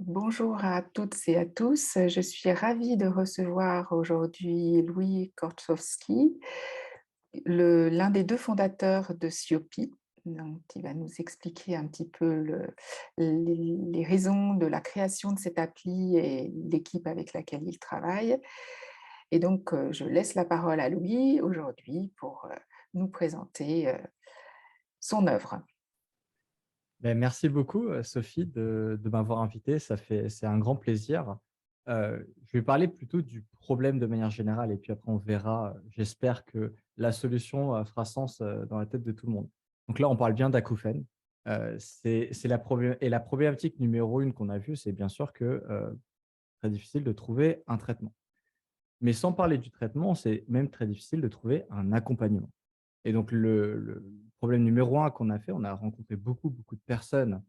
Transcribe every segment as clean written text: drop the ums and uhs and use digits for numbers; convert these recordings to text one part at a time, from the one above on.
Bonjour à toutes et à tous. Je suis ravie de recevoir aujourd'hui Louis Korczowski, l'un des deux fondateurs de Siopi. Donc, il va nous expliquer un petit peu les raisons de la création de cette appli et l'équipe avec laquelle il travaille. Et donc, je laisse la parole à Louis aujourd'hui pour nous présenter son œuvre. Ben merci beaucoup, Sophie, de m'avoir invité. C'est un grand plaisir. Je vais parler plutôt du problème de manière générale et puis après on verra, j'espère que la solution, fera sens, dans la tête de tout le monde. Donc là, on parle bien d'acouphènes. C'est la problématique numéro une qu'on a vue, c'est bien sûr que, très difficile de trouver un traitement. Mais sans parler du traitement, c'est même très difficile de trouver un accompagnement. Et donc le problème numéro un qu'on a fait, on a rencontré beaucoup de personnes,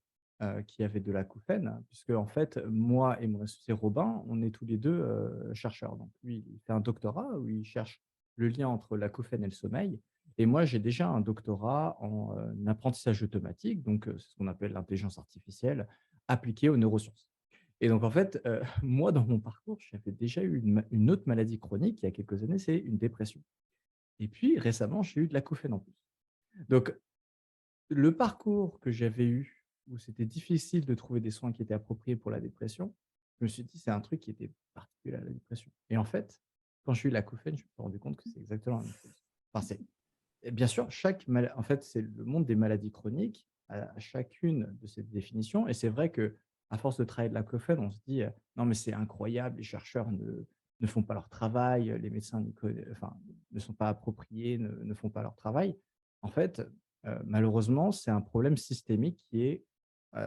qui avaient de l'acouphène, puisque en fait, moi et mon associé Robin, on est tous les 2 chercheurs. Donc lui, il fait un doctorat où il cherche le lien entre l'acouphène et le sommeil et moi, j'ai déjà un doctorat en, apprentissage automatique, donc c'est ce qu'on appelle l'intelligence artificielle appliquée aux neurosciences. Et donc en fait, moi, dans mon parcours, j'avais déjà eu une autre maladie chronique il y a quelques années, c'est une dépression. Et puis récemment, j'ai eu de l'acouphène en plus. Donc le parcours que j'avais eu, où c'était difficile de trouver des soins qui étaient appropriés pour la dépression, je me suis dit: «C'est un truc qui était particulier à la dépression» et en fait, quand j'ai eu l'acouphène, je me suis rendu compte que c'est exactement la même chose. Enfin, c'est et bien sûr, en fait, c'est le monde des maladies chroniques a chacune de ces définitions et c'est vrai que à force de travailler de l'acouphène, on se dit, «Non mais c'est incroyable, les chercheurs ne font pas leur travail, les médecins enfin, ne sont pas appropriés, ne font pas leur travail». En fait, malheureusement, c'est un problème systémique qui est,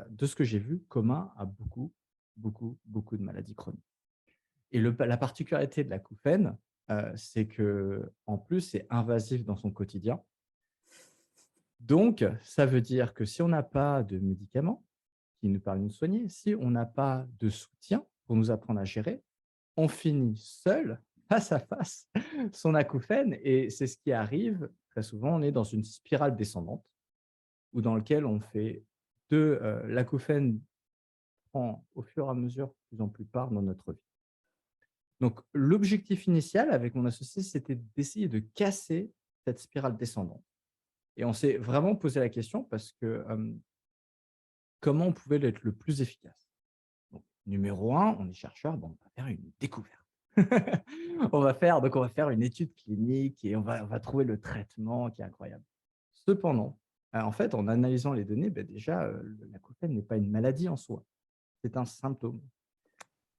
de ce que j'ai vu, commun à beaucoup de maladies chroniques. Et la particularité de l'acouphène, c'est que en plus, c'est invasif dans son quotidien. Donc, ça veut dire que si on n'a pas de médicaments qui nous permettent de nous soigner, si on n'a pas de soutien pour nous apprendre à gérer, on finit seul, face à face, son acouphène et c'est ce qui arrive très souvent. On est dans une spirale descendante ou dans lequel on fait de, l'acouphène prend au fur et à mesure de plus en plus part dans notre vie. Donc l'objectif initial avec mon associé, c'était d'essayer de casser cette spirale descendante et on s'est vraiment posé la question parce que, comment on pouvait être le plus efficace? Donc numéro un, on est chercheur, bon, on va faire une découverte. On va faire une étude clinique et on va trouver le traitement qui est incroyable. Cependant, en fait, en analysant les données, déjà, l'acouphène n'est pas une maladie en soi, c'est un symptôme.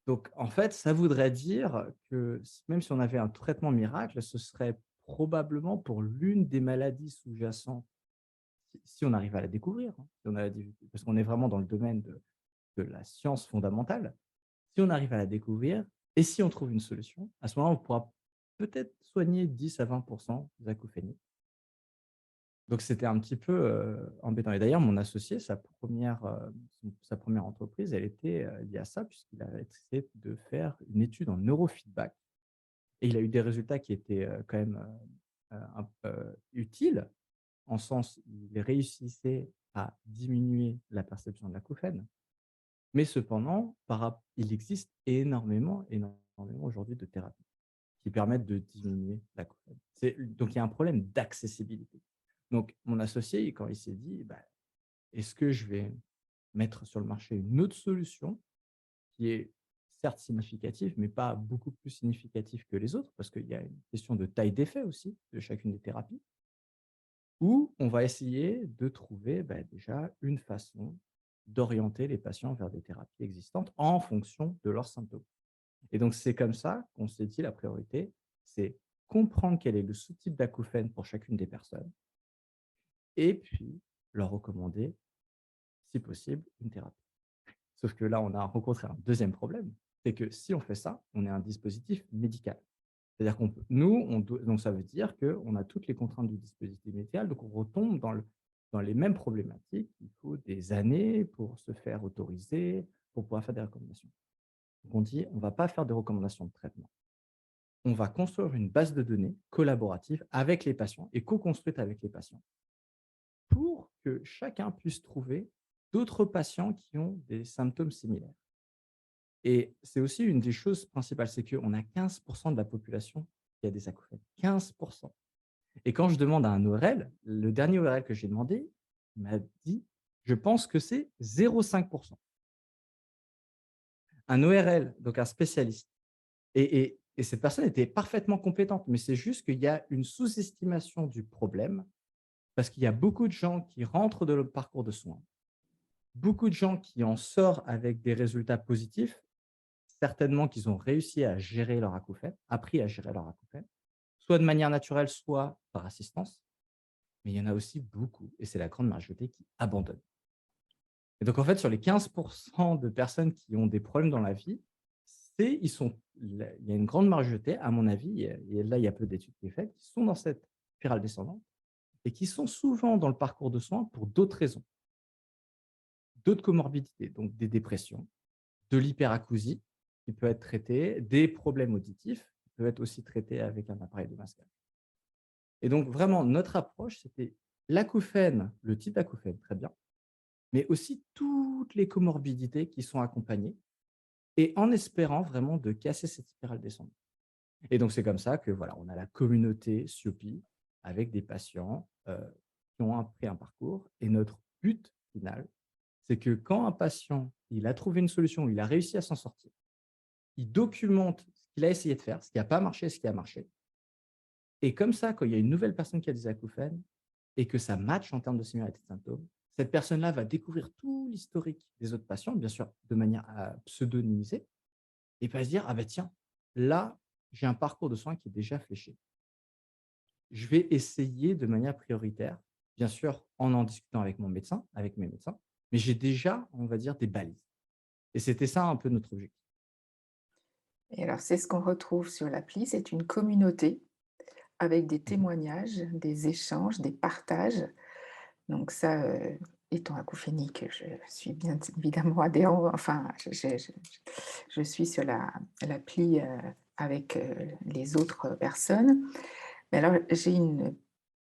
Donc en fait, ça voudrait dire que même si on avait un traitement miracle, ce serait probablement pour l'une des maladies sous-jacentes, si on arrive à la découvrir, hein, si on a la parce qu'on est vraiment dans le domaine de la science fondamentale. Si on arrive à la découvrir et si on trouve une solution, à ce moment-là, on pourra peut-être soigner 10 à 20 des acouphénies. Donc c'était un petit peu, embêtant et d'ailleurs mon associé, sa première entreprise, elle était, liée à ça puisqu'il a essayé de faire une étude en neurofeedback et il a eu des résultats qui étaient, quand même, utiles, en sens il réussissait à diminuer la perception de l'acouphène. Mais cependant, il existe énormément aujourd'hui de thérapies qui permettent de diminuer l'acouphène. Donc il y a un problème d'accessibilité. Donc mon associé, quand il s'est dit: «Bah, est-ce que je vais mettre sur le marché une autre solution qui est certes significative, mais pas beaucoup plus significative que les autres?» parce qu'il y a une question de taille d'effet aussi de chacune des thérapies. Ou on va essayer de trouver, déjà une façon d'orienter les patients vers des thérapies existantes en fonction de leurs symptômes. Et donc c'est comme ça qu'on s'est dit la priorité, c'est comprendre quel est le sous-type d'acouphène pour chacune des personnes et puis leur recommander, si possible, une thérapie. Sauf que là, on a rencontré un deuxième problème, c'est que si on fait ça, on est un dispositif médical. C'est-à-dire qu'on peut nous, on doit donc ça veut dire qu'on a toutes les contraintes du dispositif médical, donc on retombe dans les mêmes problématiques. Il faut des années pour se faire autoriser, pour pouvoir faire des recommandations. Donc on dit: «On ne va pas faire de recommandations de traitement. On va construire une base de données collaborative avec les patients et co-construite avec les patients pour que chacun puisse trouver d'autres patients qui ont des symptômes similaires». Et c'est aussi une des choses principales, c'est qu'on a 15% de la population qui a des acouphènes. 15%. Et quand je demande à un ORL, le dernier ORL que j'ai demandé, il m'a dit: «Je pense que c'est 0,5%». Un ORL, donc un spécialiste. Et cette personne était parfaitement compétente, mais c'est juste qu'il y a une sous-estimation du problème, parce qu'il y a beaucoup de gens qui rentrent dans le parcours de soins, beaucoup de gens qui en sortent avec des résultats positifs, certainement qu'ils ont réussi à gérer leur acouphène, appris à gérer leur acouphène, soit de manière naturelle, soit par assistance. Mais il y en a aussi beaucoup, et c'est la grande majorité, qui abandonnent. Et donc, en fait, sur les 15% de personnes qui ont des problèmes dans la vie, il y a une grande majorité, à mon avis, et là, il y a peu d'études qui sont faites, qui sont dans cette spirale descendante et qui sont souvent dans le parcours de soins pour d'autres raisons, d'autres comorbidités, donc des dépressions, de l'hyperacousie qui peut être traitée, des problèmes auditifs qui peuvent être aussi traités avec un appareil de masquage. Et donc, vraiment, notre approche, c'était l'acouphène, le type d'acouphène, très bien, mais aussi toutes les comorbidités qui sont accompagnées et en espérant vraiment de casser cette spirale descendante. Et donc, c'est comme ça que voilà, on a la communauté Siopi avec des patients qui ont pris un parcours. Et notre but final, c'est que quand un patient il a trouvé une solution, il a réussi à s'en sortir, il documente ce qu'il a essayé de faire, ce qui n'a pas marché, ce qui a marché. Et comme ça, quand il y a une nouvelle personne qui a des acouphènes et que ça matche en termes de similarité de symptômes, cette personne-là va découvrir tout l'historique des autres patients, bien sûr, de manière pseudonymisée, et va se dire: «Ah ben tiens, là, j'ai un parcours de soins qui est déjà fléché. Je vais essayer de manière prioritaire», bien sûr, en discutant avec mon médecin, avec mes médecins, mais j'ai déjà, on va dire, des balises. Et c'était ça un peu notre objectif. Et alors, c'est ce qu'on retrouve sur l'appli, c'est une communauté avec des Mmh. témoignages, des échanges, des partages. Donc ça, étant acouphénique, je suis bien évidemment adhérent, enfin, je suis sur l'appli, avec, les autres personnes. Mais alors, j'ai une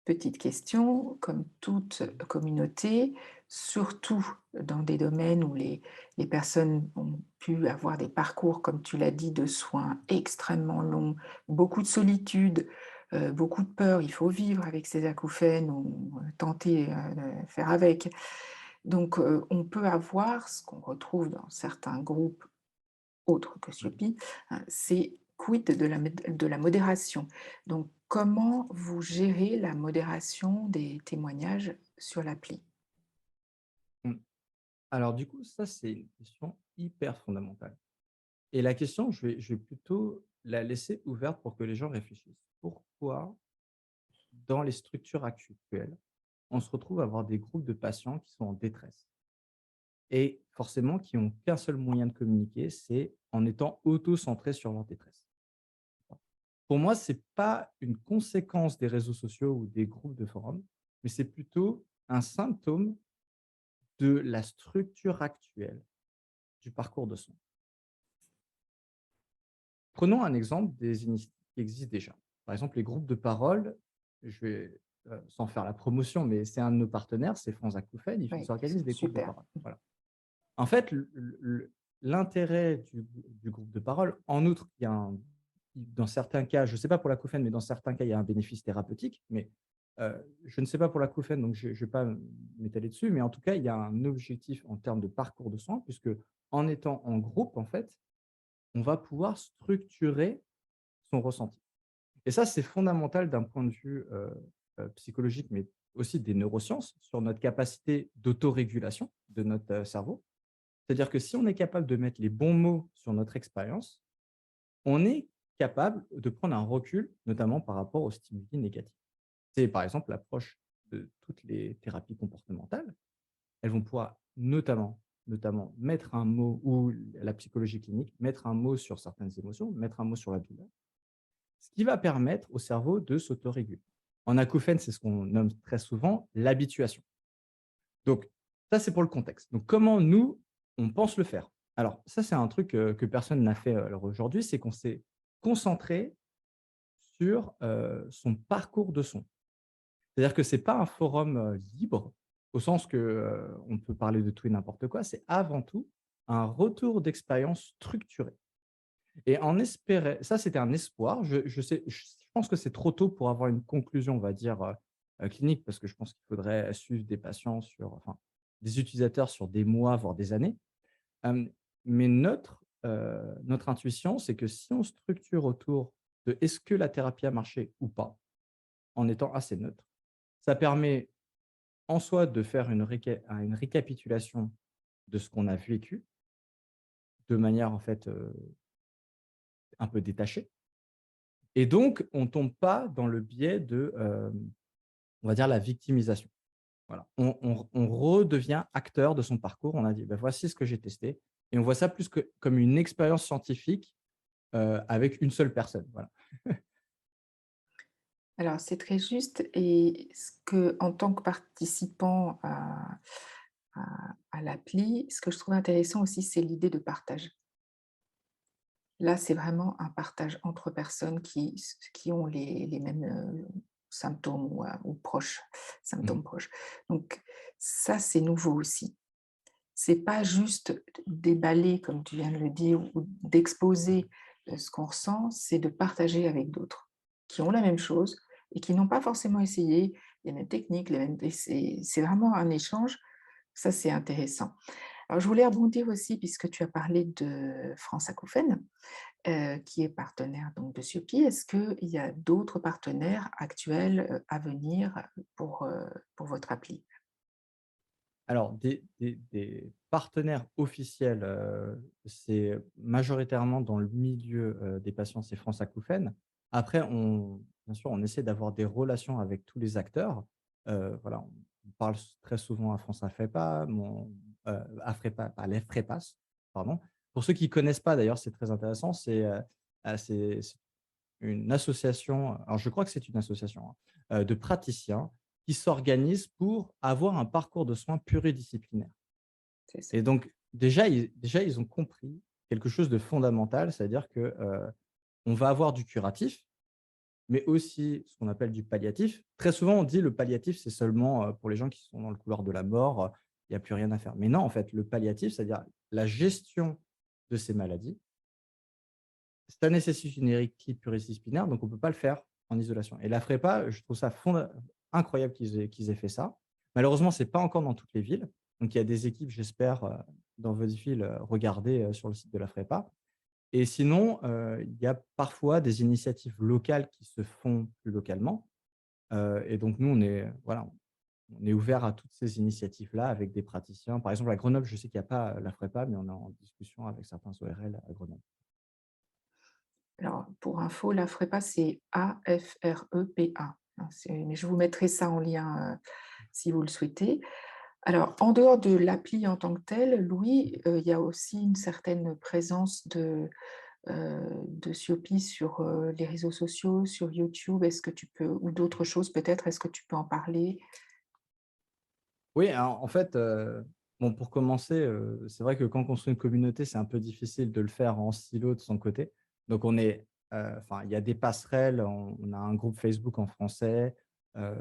petite question. Comme toute Mmh. communauté, surtout dans des domaines où les personnes ont pu avoir des parcours, comme tu l'as dit, de soins extrêmement longs, beaucoup de solitude, beaucoup de peur. Il faut vivre avec ces acouphènes ou tenter, de faire avec. Donc, on peut avoir ce qu'on retrouve dans certains groupes autre que Oui. Siopi, c'est quid de la modération? Donc comment vous gérez la modération des témoignages sur l'appli? Mmh. Alors du coup, ça, c'est une question hyper fondamentale. Et la question, je vais plutôt la laisser ouverte pour que les gens réfléchissent. Pourquoi, dans les structures actuelles, on se retrouve à avoir des groupes de patients qui sont en détresse et forcément qui ont qu'un seul moyen de communiquer, c'est en étant auto-centrés sur leur détresse. Pour moi, ce n'est pas une conséquence des réseaux sociaux ou des groupes de forums, mais c'est plutôt un symptôme de la structure actuelle du parcours de soins. Prenons un exemple des initiatives qui existent déjà. Par exemple, les groupes de parole, je vais, sans faire la promotion, mais c'est un de nos partenaires, c'est France Acouphènes, ils Oui, organisent des groupes de super. parole. Voilà. En fait, l'intérêt du groupe de parole, en outre, il y a dans certains cas, je ne sais pas pour l'acouphène, mais dans certains cas, il y a un bénéfice thérapeutique. Mais je ne sais pas pour l'acouphène, donc je ne vais pas m'étaler dessus. Mais en tout cas, il y a un objectif en termes de parcours de soins, puisque en étant en groupe, en fait, on va pouvoir structurer son ressenti. Et ça, c'est fondamental d'un point de vue psychologique, mais aussi des neurosciences, sur notre capacité d'autorégulation de notre cerveau. C'est-à-dire que si on est capable de mettre les bons mots sur notre expérience, on est capable de prendre un recul, notamment par rapport aux stimuli négatifs. C'est par exemple l'approche de toutes les thérapies comportementales. Elles vont pouvoir notamment mettre un mot, ou la psychologie clinique, mettre un mot sur certaines émotions, mettre un mot sur la douleur, ce qui va permettre au cerveau de s'autoréguler. En acouphène, c'est ce qu'on nomme très souvent l'habituation. Donc, ça, c'est pour le contexte. Donc, comment nous, on pense le faire? Alors, ça, c'est un truc que personne n'a fait alors aujourd'hui, c'est qu'on s'est concentré sur son parcours de son. C'est-à-dire que ce n'est pas un forum libre, au sens que on peut parler de tout et n'importe quoi. C'est avant tout un retour d'expérience structuré. Et en espérait ça, c'était un espoir. Je pense que c'est trop tôt pour avoir une conclusion, on va dire, clinique, parce que je pense qu'il faudrait suivre des patients des utilisateurs sur des mois, voire des années. Hem, mais notre intuition, c'est que si on structure autour de est-ce que la thérapie a marché ou pas, en étant assez neutre, ça permet en soi de faire une récapitulation de ce qu'on a vécu, de manière en fait, un peu détachée. Et donc, on tombe pas dans le biais de, on va dire la victimisation. Voilà. On redevient acteur de son parcours. On a dit: «Bah, voici ce que j'ai testé» et on voit ça plus que comme une expérience scientifique, avec une seule personne, voilà. Alors, c'est très juste et ce que, en tant que participant à l'appli, ce que je trouve intéressant aussi, c'est l'idée de partage. Là, c'est vraiment un partage entre personnes qui ont les mêmes, symptômes ou proches, Mmh. symptômes proches. Donc ça, c'est nouveau aussi. C'est pas juste déballer, comme tu viens de le dire, ou d'exposer, ce qu'on ressent, c'est de partager avec d'autres qui ont la même chose et qui n'ont pas forcément essayé les mêmes techniques, les mêmes et c'est vraiment un échange, ça, c'est intéressant. Alors je voulais rebondir aussi puisque tu as parlé de France Acouphènes, qui est partenaire donc de Siopi. Est-ce qu'il y a d'autres partenaires actuels, à venir, pour votre appli? Alors des partenaires officiels, c'est majoritairement dans le milieu, des patients, c'est France Acouphènes. Après bien sûr, on essaie d'avoir des relations avec tous les acteurs. Voilà, on parle très souvent à France AFREPA, AFREPA, pas l'EFREPAS, pardon. Pour ceux qui ne connaissent pas d'ailleurs, c'est très intéressant, c'est une association, alors je crois que c'est une association, hein, de praticiens qui s'organisent pour avoir un parcours de soins pluridisciplinaire. C'est ça. Et donc déjà, ils ont compris quelque chose de fondamental, c'est-à-dire que, on va avoir du curatif, mais aussi ce qu'on appelle du palliatif. Très souvent, on dit le palliatif, c'est seulement, pour les gens qui sont dans le couloir de la mort, il y a plus rien à faire. Mais non, en fait, le palliatif, c'est-à-dire la gestion de ces maladies, ça nécessite une équipe pluridisciplinaire, donc on ne peut pas le faire en isolation. Et la FREPA, je trouve ça incroyable qu'ils aient fait ça. Malheureusement, ce n'est pas encore dans toutes les villes. Donc il y a des équipes, j'espère, dans votre ville, regardez sur le site de la FREPA. Et sinon, il y a parfois des initiatives locales qui se font plus localement. Et donc nous, voilà, on est ouvert à toutes ces initiatives-là avec des praticiens. Par exemple, à Grenoble, je sais qu'il n'y a pas la FREPA, mais on est en discussion avec certains ORL à Grenoble. Alors, pour info, la FREPA, c'est AFREPA, hein, mais je vous mettrai ça en lien, si vous le souhaitez. Alors, en dehors de l'appli en tant que telle, Louis, il y a aussi une certaine présence de Siopi sur, les réseaux sociaux, sur YouTube. Est-ce que tu peux ou d'autres choses peut-être, est-ce que tu peux en parler? Oui, alors en fait, bon, pour commencer, c'est vrai que quand on construit une communauté, c'est un peu difficile de le faire en silo de son côté. Donc il y a des passerelles, on a un groupe Facebook en français, heu,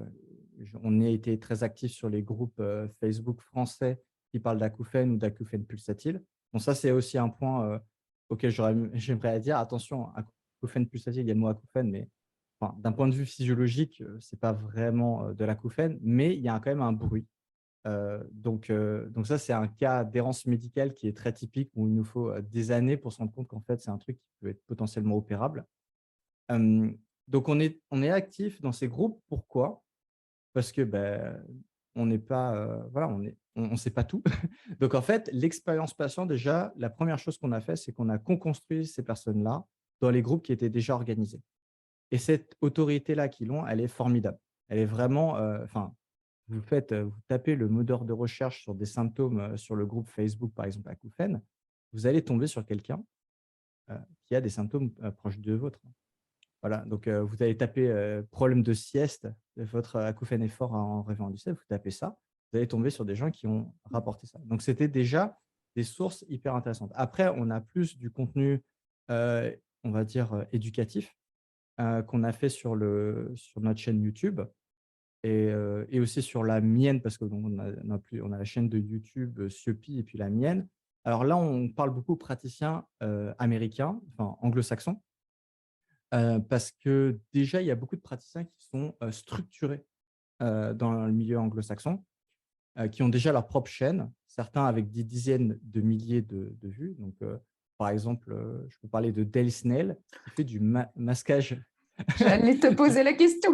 on a été très actifs sur les groupes, Facebook français qui parlent d'acouphènes ou d'acouphènes pulsatiles. Bon ça, c'est aussi un point, auquel j'aimerais dire: «Attention, acouphènes pulsatiles», il y a le mot acouphène, mais enfin, d'un point de vue physiologique, c'est pas vraiment, de l'acouphène, mais il y a quand même un bruit. Donc ça, c'est un cas d'errance médicale qui est très typique où il nous faut, des années pour se rendre compte qu'en fait, c'est un truc qui peut être potentiellement opérable. Hem, donc on est actif dans ces groupes. Pourquoi? Parce que, on n'est pas, voilà, on sait pas tout. Donc en fait, l'expérience patient déjà, la première chose qu'on a fait, c'est qu'on a construit ces personnes-là dans les groupes qui étaient déjà organisés. Et cette autorité-là qu'ils ont, elle est formidable. Elle est vraiment, vous tapez le moteur de recherche sur des symptômes, sur le groupe Facebook, par exemple, acouphènes, vous allez tomber sur quelqu'un, qui a des symptômes, proches de vôtres. Voilà, donc vous allez taper, problème de sieste, votre acouphène est fort en rêvant du ciel, vous tapez ça, vous allez tomber sur des gens qui ont rapporté ça. Donc c'était déjà des sources hyper intéressantes. Après, on a plus du contenu, on va dire, éducatif, qu'on a fait sur notre chaîne YouTube. Et aussi sur la mienne parce que donc on a la chaîne de YouTube, Siopi et puis la mienne. Alors là, on parle beaucoup aux praticiens américains, enfin anglo-saxons, parce que déjà, il y a beaucoup de praticiens qui sont structurés dans le milieu anglo-saxon, qui ont déjà leur propre chaîne, certains avec des dizaines de milliers de vues. Donc, par exemple, je peux parler de Dale Snell, qui fait du masquage. J'allais te poser la question.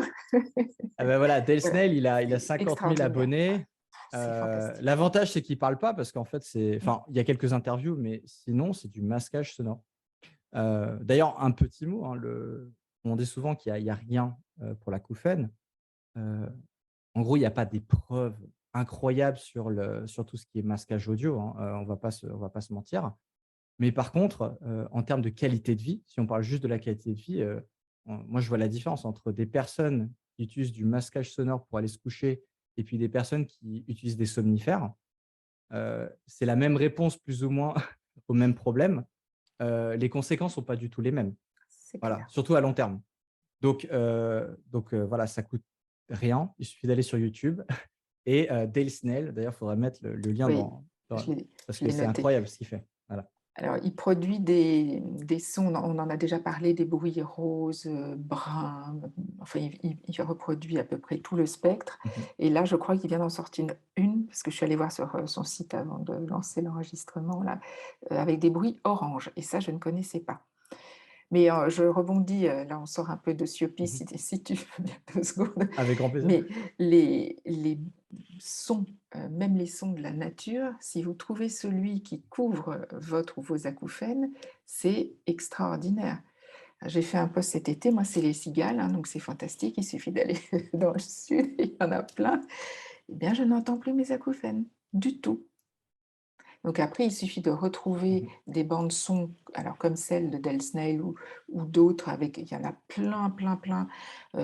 Ah ben voilà, Dale Voilà, Snell, il a c'est 50 000 extraordinaire. abonnés. C'est fantastique. L'avantage, c'est qu'il ne parle pas parce qu'en fait, Mm. enfin, il y a quelques interviews, mais sinon, c'est du masquage sonore. D'ailleurs, un petit mot, hein, on dit souvent qu'il y a rien pour l'acouphène. Euh, En gros, il n'y a pas des preuves incroyables sur tout ce qui est masquage audio, hein, on va pas se mentir. Mais par contre, en termes de qualité de vie, si on parle juste de la qualité de vie, moi, je vois la différence entre des personnes qui utilisent du masquage sonore pour aller se coucher et puis des personnes qui utilisent des somnifères. C'est la même réponse plus ou moins au même problème. Les conséquences ne sont pas du tout les mêmes. C'est Voilà, clair. surtout à long terme. Donc voilà, ça coûte rien. Il suffit d'aller sur YouTube et Dale Snell. D'ailleurs, il faudrait mettre le lien Oui, je parce je que l'ai c'est noté. incroyable ce qu'il fait. Voilà. Alors, il produit des sons, on en a déjà parlé, des bruits roses, bruns, enfin, il reproduit à peu près tout le spectre. Mhm. Et là, je crois qu'il vient d'en sortir une, parce que je suis allée voir sur son site avant de lancer l'enregistrement, là, avec des bruits orange. Et ça, je ne connaissais pas. Mais je rebondis, là on sort un peu de Siopi Mhm. si tu veux bien 2 secondes. Avec grand plaisir. Mais les sons, même les sons de la nature, si vous trouvez celui qui couvre, votre ou vos acouphènes, c'est extraordinaire. J'ai fait un post cet été, moi c'est les cigales, hein, donc c'est fantastique, il suffit d'aller dans le sud, il y en a plein. Eh bien je n'entends plus mes acouphènes, du tout. Donc après, il suffit de retrouver Mhm. des bandes son, alors comme celle de Del Snail ou d'autres, avec, il y en a plein, plein, plein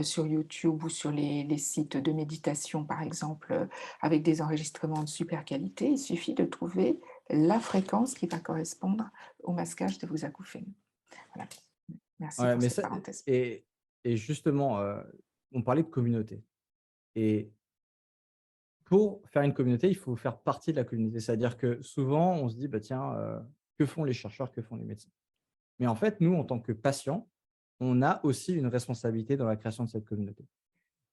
sur YouTube ou sur les sites de méditation, par exemple, avec des enregistrements de super qualité. Il suffit de trouver la fréquence qui va correspondre au masquage de vos acouphènes. Voilà. Merci Ouais, pour mais cette ça, parenthèse. et, et justement, on parlait de communauté. Et pour faire une communauté, il faut faire partie de la communauté. C'est-à-dire que souvent, on se dit, bah, tiens, que font les chercheurs, que font les médecins? Mais en fait, nous, en tant que patients, on a aussi une responsabilité dans la création de cette communauté.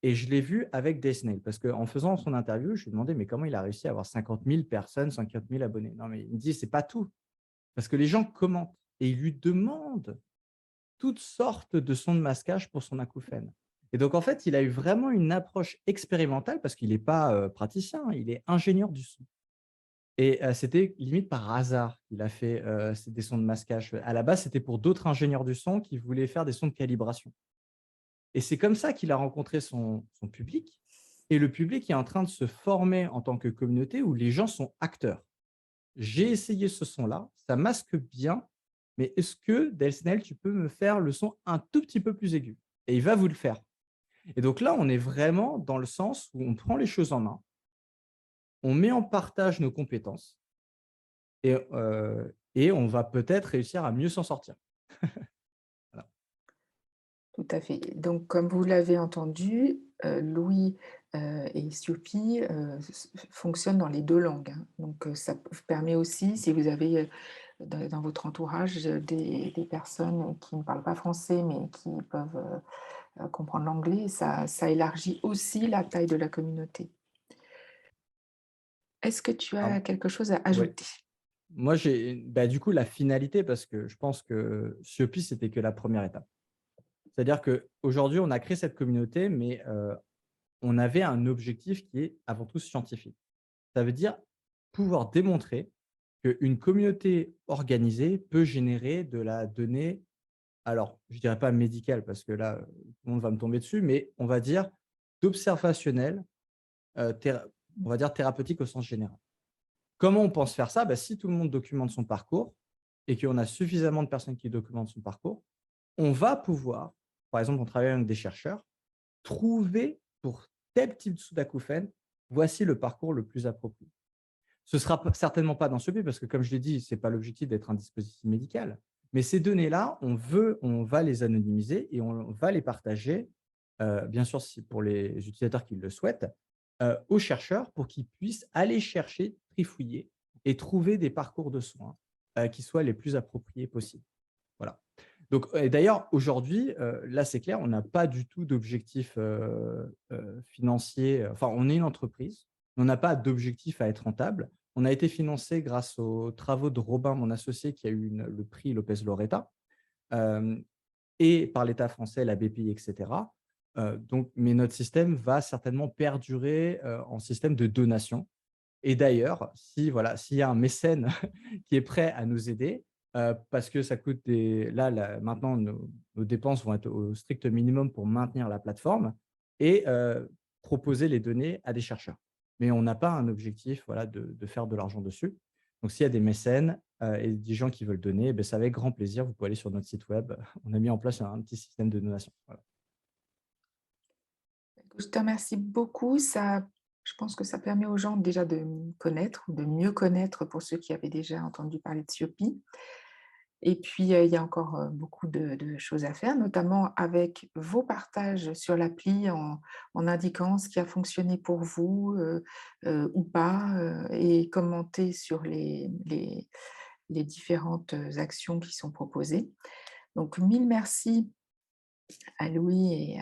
Et je l'ai vu avec Disney, parce qu'en faisant son interview, je lui ai demandé, mais comment il a réussi à avoir 50 000 personnes, 50 000 abonnés? Non, mais il me dit, c'est pas tout. Parce que les gens commentent et ils lui demandent toutes sortes de sons de masquage pour son acouphène. Et donc, en fait, il a eu vraiment une approche expérimentale parce qu'il n'est pas praticien, il est ingénieur du son. Et c'était limite par hasard qu'il a fait des sons de masquage. À la base, c'était pour d'autres ingénieurs du son qui voulaient faire des sons de calibration. Et c'est comme ça qu'il a rencontré son public. Et le public est en train de se former en tant que communauté où les gens sont acteurs. J'ai essayé ce son-là, ça masque bien, mais est-ce que, Delsnell, tu peux me faire le son un tout petit peu plus aigu? Et il va vous le faire. Et donc là, on est vraiment dans le sens où on prend les choses en main, on met en partage nos compétences et on va peut-être réussir à mieux s'en sortir. Voilà. Tout à fait. Donc, comme vous l'avez entendu, Louis, et Siopi, fonctionnent dans les 2 langues, hein. Donc, ça permet aussi, si vous avez, dans votre entourage, des personnes qui ne parlent pas français, mais qui peuvent, comprendre l'anglais, ça élargit aussi la taille de la communauté. Est-ce que tu as Alors, quelque chose à ouais. ajouter? Moi, j'ai bah, du coup la finalité, parce que je pense que Siopi, c'était que la première étape. C'est-à-dire qu'aujourd'hui, on a créé cette communauté, mais on avait un objectif qui est avant tout scientifique. Ça veut dire pouvoir démontrer qu'une communauté organisée peut générer de la donnée, alors je ne dirais pas médicale parce que là, tout le monde va me tomber dessus, mais on va dire d'observationnel, on va dire thérapeutique au sens général. Comment on pense faire ça? Bah, si tout le monde documente son parcours et qu'on a suffisamment de personnes qui documentent son parcours, on va pouvoir, par exemple, en travaillant avec des chercheurs, trouver pour tel type de d'acouphène, voici le parcours le plus approprié. Ce ne sera certainement pas dans ce but, parce que comme je l'ai dit, ce n'est pas l'objectif d'être un dispositif médical. Mais ces données-là, on va les anonymiser et on va les partager, bien sûr pour les utilisateurs qui le souhaitent, aux chercheurs pour qu'ils puissent aller chercher, trifouiller et trouver des parcours de soins qui soient les plus appropriés possibles. Voilà. Donc, et d'ailleurs, aujourd'hui, là, c'est clair, on n'a pas du tout d'objectif financier. Enfin, on est une entreprise, mais on n'a pas d'objectif à être rentable. On a été financé grâce aux travaux de Robin, mon associé, qui a eu le prix Lopez Loretta, euh, et par l'État français, la BPI, etc. Donc, mais notre système va certainement perdurer en système de donation. Et d'ailleurs, si voilà, s'il y a un mécène qui est prêt à nous aider, parce que ça coûte maintenant nos dépenses vont être au strict minimum pour maintenir la plateforme et proposer les données à des chercheurs. Mais on n'a pas un objectif, voilà, de faire de l'argent dessus. Donc s'il y a des mécènes, et des gens qui veulent donner, c'est avec grand plaisir. Vous pouvez aller sur notre site web. On a mis en place un petit système de donation. Voilà. Je te remercie beaucoup. Je pense que ça permet aux gens déjà de me connaître ou de mieux connaître pour ceux qui avaient déjà entendu parler de Siopi. Et puis, il y a encore beaucoup de choses à faire, notamment avec vos partages sur l'appli en indiquant ce qui a fonctionné pour vous ou pas, et commenter sur les différentes actions qui sont proposées. Donc, mille merci à Louis et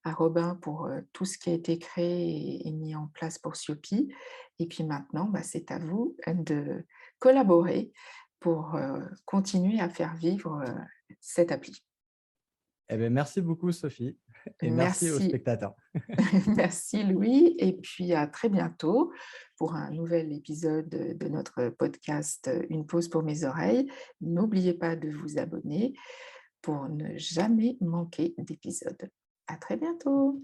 à Robin pour tout ce qui a été créé et mis en place pour Siopi. Et puis maintenant, c'est à vous de collaborer pour continuer à faire vivre cette appli. Eh bien, merci beaucoup, Sophie, et merci aux Merci, spectateurs. merci Louis, et puis à très bientôt pour un nouvel épisode de notre podcast Une pause pour mes oreilles. N'oubliez pas de vous abonner pour ne jamais manquer d'épisode. À très bientôt.